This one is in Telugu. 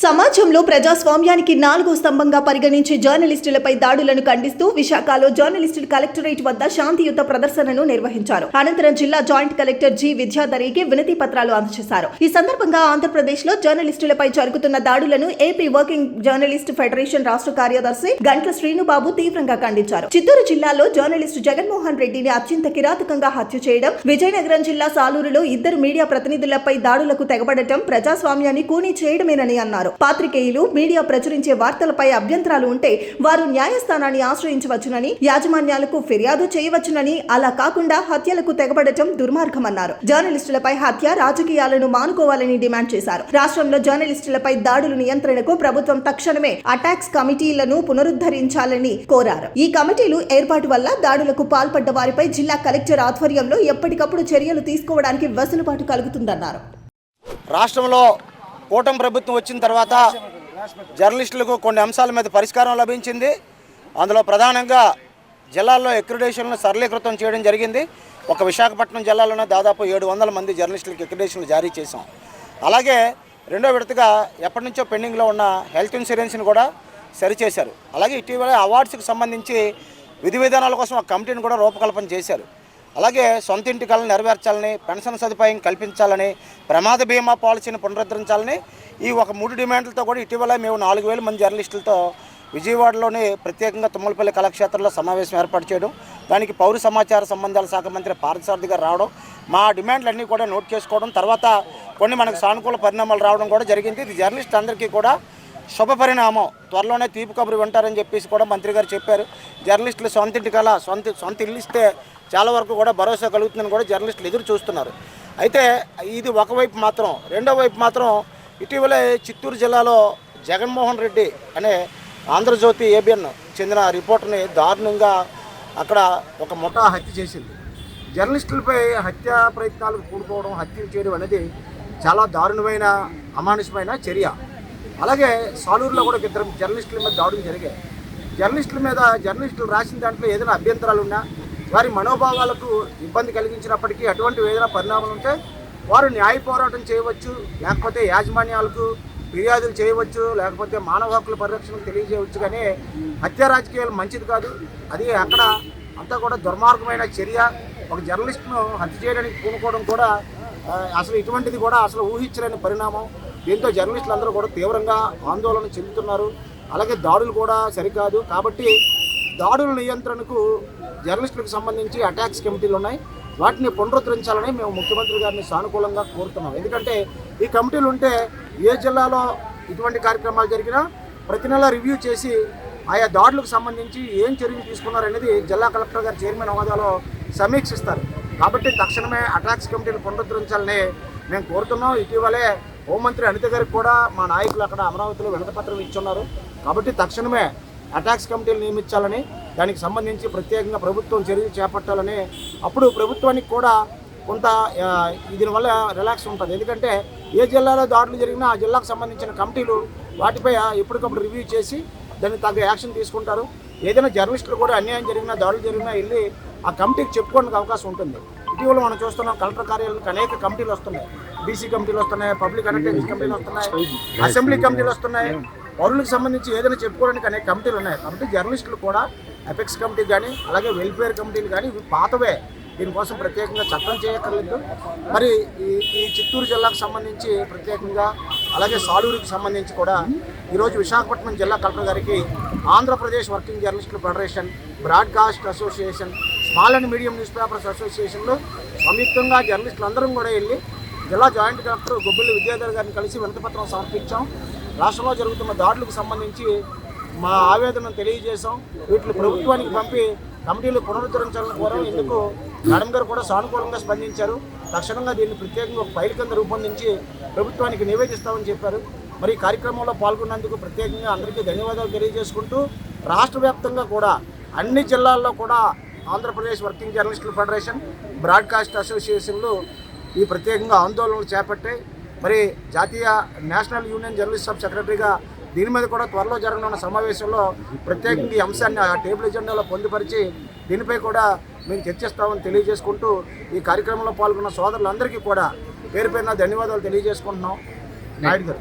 సమాజంలో ప్రజాస్వామ్యానికి నాలుగో స్తంభంగా పరిగణించే జర్నలిస్టులపై దాడులను ఖండిస్తూ విశాఖలో జర్నలిస్టులు కలెక్టరేట్ వద్ద శాంతియుత ప్రదర్శనను నిర్వహించారు. అనంతరం జిల్లా జాయింట్ కలెక్టర్ జి విద్యాధరికి వినతి పత్రాలు అందజేశారు. ఈ సందర్భంగా ఆంధ్రప్రదేశ్ లో జర్నలిస్టులపై జరుగుతున్న దాడులను ఏపీ వర్కింగ్ జర్నలిస్ట్ ఫెడరేషన్ రాష్ట్ర కార్యదర్శి గంట్ల శ్రీనుబాబు తీవ్రంగా ఖండించారు. చిత్తూరు జిల్లాలో జర్నలిస్టు జగన్మోహన్ రెడ్డిని అత్యంత కిరాతకంగా హత్య చేయడం, విజయనగరం జిల్లా సాలూరులో ఇద్దరు మీడియా ప్రతినిధులపై దాడులకు తెగబడటం ప్రజాస్వామ్యాన్ని కూనీ చేయడమేనని అన్నారు. పాత్రికేయులు మీడియా ప్రచురించే వార్తలపై అభ్యంతరాలు ఉంటే వారు న్యాయస్థానాన్ని ఆశ్రయించవచ్చునని, యాజమాన్యాలకు ఫిర్యాదు చేయవచ్చునని, అలా కాకుండా హత్యలకు తెగబడటం దుర్మార్గమన్నారు. జర్నలిస్టులపై హత్య రాజకీయాలను మానుకోవాలని డిమాండ్ చేశారు. రాష్ట్రంలో జర్నలిస్టులపై దాడుల నియంత్రణకు ప్రభుత్వం తక్షణమే అటాక్స్ కమిటీలను పునరుద్ధరించాలని కోరారు. ఈ కమిటీలు ఏర్పాటు వల్ల దాడులకు పాల్పడ్డ వారిపై జిల్లా కలెక్టర్ ఆధ్వర్యంలో ఎప్పటికప్పుడు చర్యలు తీసుకోవడానికి వెసులుబాటు కలుగుతుందన్నారు. రాష్ట్రంలో కూటమి ప్రభుత్వం వచ్చిన తర్వాత జర్నలిస్టులకు కొన్ని అంశాల మీద పరిష్కారం లభించింది. అందులో ప్రధానంగా జిల్లాల్లో అక్రిడేషన్లను సరళీకృతం చేయడం జరిగింది. ఒక విశాఖపట్నం జిల్లాలోనే దాదాపు 700 మంది జర్నలిస్టులకు అక్రిడేషన్లు జారీ చేశాం. అలాగే రెండో విడతగా ఎప్పటి నుంచో పెండింగ్లో ఉన్న హెల్త్ ఇన్సూరెన్స్ని కూడా సరిచేశారు. అలాగే ఇటీవల అవార్డ్స్కి సంబంధించి విధి విధానాల కోసం ఆ కమిటీని కూడా రూపకల్పన చేశారు. అలాగే సొంత ఇంటి కళను నెరవేర్చాలని, పెన్షన్ సదుపాయం కల్పించాలని, ప్రమాద బీమా పాలసీని పునరుద్ధరించాలని ఈ ఒక 3 డిమాండ్లతో కూడా ఇటీవల మేము 4000 మంది జర్నలిస్టులతో విజయవాడలోని ప్రత్యేకంగా తుమ్మలపల్లి కళాక్షేత్రంలో సమావేశం ఏర్పాటు చేయడం, దానికి పౌర సమాచార సంబంధాల శాఖ మంత్రి పార్థసారథి గారు రావడం, మా డిమాండ్లన్నీ కూడా నోట్ చేసుకోవడం, తర్వాత కొన్ని మనకు సానుకూల పరిణామాలు రావడం కూడా జరిగింది. ఇది జర్నలిస్ట్ అందరికీ కూడా శుభ పరిణామం. త్వరలోనే తీపి కబురు వింటారని చెప్పేసి కూడా మంత్రి గారు చెప్పారు. జర్నలిస్టులు సొంత ఇంటి కళ, సొంత ఇల్లు ఇస్తే చాలా వరకు కూడా భరోసా కలుగుతుందని కూడా జర్నలిస్టులు ఎదురు చూస్తున్నారు. అయితే ఇది ఒకవైపు మాత్రం, రెండో వైపు మాత్రం ఇటీవలే చిత్తూరు జిల్లాలో జగన్మోహన్ రెడ్డి అనే ఆంధ్రజ్యోతి ఏబిఎన్ చెందిన రిపోర్టర్ని దారుణంగా అక్కడ ఒక ముఠా హత్య చేసింది. జర్నలిస్టులపై హత్యా ప్రయత్నాలకు కూడుకోవడం, హత్యలు చేయడం అనేది చాలా దారుణమైన, అమానుషమైన చర్య. అలాగే సాలూరులో కూడా 2 జర్నలిస్టుల మీద దాడులు జరిగాయి. జర్నలిస్టులు రాసిన దాంట్లో ఏదైనా అభ్యంతరాలు ఉన్నా, వారి మనోభావాలకు ఇబ్బంది కలిగించినప్పటికీ అటువంటి ఏదైనా పరిణామాలు ఉంటే వారు న్యాయ పోరాటం చేయవచ్చు, లేకపోతే యాజమాన్యాలకు ఫిర్యాదులు చేయవచ్చు, లేకపోతే మానవ హక్కుల పరిరక్షణకు తెలియజేయవచ్చు. కానీ హత్య రాజకీయాలు మంచిది కాదు. అది అక్కడ అంతా కూడా దుర్మార్గమైన చర్య. ఒక జర్నలిస్టును హత్య చేయడానికి పూనుకోవడం కూడా అసలు ఇటువంటిది కూడా అసలు ఊహించలేని పరిణామం. దీంతో జర్నలిస్టులు అందరూ కూడా తీవ్రంగా ఆందోళన చెందుతున్నారు. అలాగే దాడులు కూడా సరికాదు. కాబట్టి దాడుల నియంత్రణకు జర్నలిస్టులకు సంబంధించి అటాక్స్ కమిటీలు ఉన్నాయి. వాటిని పునరుద్ధరించాలని మేము ముఖ్యమంత్రి గారిని సానుకూలంగా కోరుతున్నాం. ఎందుకంటే ఈ కమిటీలు ఉంటే ఏ జిల్లాలో ఇటువంటి కార్యక్రమాలు జరిగినా ప్రతి నెల రివ్యూ చేసి ఆయా దాడులకు సంబంధించి ఏం చర్యలు తీసుకున్నారనేది జిల్లా కలెక్టర్ గారు చైర్మన్ హోదాలో సమీక్షిస్తారు. కాబట్టి తక్షణమే అటాక్స్ కమిటీలు పునరుద్ధరించాలని మేము కోరుతున్నాం. ఇటీవలే హోంమంత్రి అనిత గారికి కూడా మా నాయకులు అక్కడ అమరావతిలో వినతిపత్రం ఇచ్చున్నారు. కాబట్టి తక్షణమే అటాక్స్ కమిటీలు నియమించాలని, దానికి సంబంధించి ప్రత్యేకంగా ప్రభుత్వం చర్యలు చేపట్టాలని, అప్పుడు ప్రభుత్వానికి కూడా కొంత దీనివల్ల రిలాక్స్ ఉంటుంది. ఎందుకంటే ఏ జిల్లాలో దాడులు జరిగినా ఆ జిల్లాకు సంబంధించిన కమిటీలు వాటిపై ఎప్పటికప్పుడు రివ్యూ చేసి దానికి తగ్గ యాక్షన్ తీసుకుంటారు. ఏదైనా జర్నలిస్టులు కూడా అన్యాయం జరిగినా, దాడులు జరిగినా వెళ్ళి ఆ కమిటీకి చెప్పుకోవడానికి అవకాశం ఉంటుంది. ఇటీవల మనం చూస్తున్నాం, కలెక్టర్ కార్యాలయానికి అనేక కమిటీలు వస్తున్నాయి. బీసీ కమిటీలు వస్తున్నాయి, పబ్లిక్ అటెండెన్స్ కమిటీలు వస్తున్నాయి, అసెంబ్లీ కమిటీలు వస్తున్నాయి. పౌరులకు సంబంధించి ఏదైనా చెప్పుకోవడానికి అనేక కమిటీలు ఉన్నాయి. కాబట్టి జర్నలిస్టులు కూడా అపెక్స్ కమిటీ కానీ, అలాగే వెల్ఫేర్ కమిటీలు కానీ ఇవి పాతవే. దీనికోసం ప్రత్యేకంగా చట్టం చేయక్కర్లేదు. మరి ఈ చిత్తూరు జిల్లాకు సంబంధించి ప్రత్యేకంగా, అలాగే సాలూరుకి సంబంధించి కూడా ఈరోజు విశాఖపట్నం జిల్లా కలెక్టర్ గారికి ఆంధ్రప్రదేశ్ వర్కింగ్ జర్నలిస్టుల federation, broadcast association, small and medium news papers అసోసియేషన్లో సంయుక్తంగా జర్నలిస్టులు అందరం కూడా వెళ్ళి జిల్లా జాయింట్ కలెక్టర్ గుబ్బిల్లి విద్యాధర్ గారిని కలిసి వినతిపత్రం సమర్పించాం. రాష్ట్రంలో జరుగుతున్న దాడులకు సంబంధించి మా ఆవేదనను తెలియజేశాం. వీటిని ప్రభుత్వానికి పంపి కమిటీలు పునరుద్ధరించాలని కోరాం. ఇందుకు మేడం గారు కూడా సానుకూలంగా స్పందించారు. తక్షణంగా దీన్ని ప్రత్యేకంగా ఒక ఫైల్ కింద రూపొందించి ప్రభుత్వానికి నివేదిస్తామని చెప్పారు. మరి ఈ కార్యక్రమంలో పాల్గొన్నందుకు ప్రత్యేకంగా అందరికీ ధన్యవాదాలు తెలియజేసుకుంటూ, రాష్ట్ర వ్యాప్తంగా కూడా అన్ని జిల్లాల్లో కూడా ఆంధ్రప్రదేశ్ వర్కింగ్ జర్నలిస్టుల ఫెడరేషన్, బ్రాడ్కాస్ట్ అసోసియేషన్లు ఈ ప్రత్యేకంగా ఆందోళనలు చేపట్టాయి. మరి జాతీయ నేషనల్ యూనియన్ జర్నలిస్ట్ సబ్ సెక్రటరీగా దీని మీద కూడా త్వరలో జరగనున్న సమావేశంలో ప్రత్యేకంగా ఈ అంశాన్ని ఆ టేబుల్ ఎజెండాలో పొందుపరిచి దీనిపై కూడా మేము చర్చిస్తామని తెలియజేసుకుంటూ, ఈ కార్యక్రమంలో పాల్గొన్న సోదరులందరికీ కూడా పేరు పేరున ధన్యవాదాలు తెలియజేసుకుంటున్నాం. నాయుడు గారు.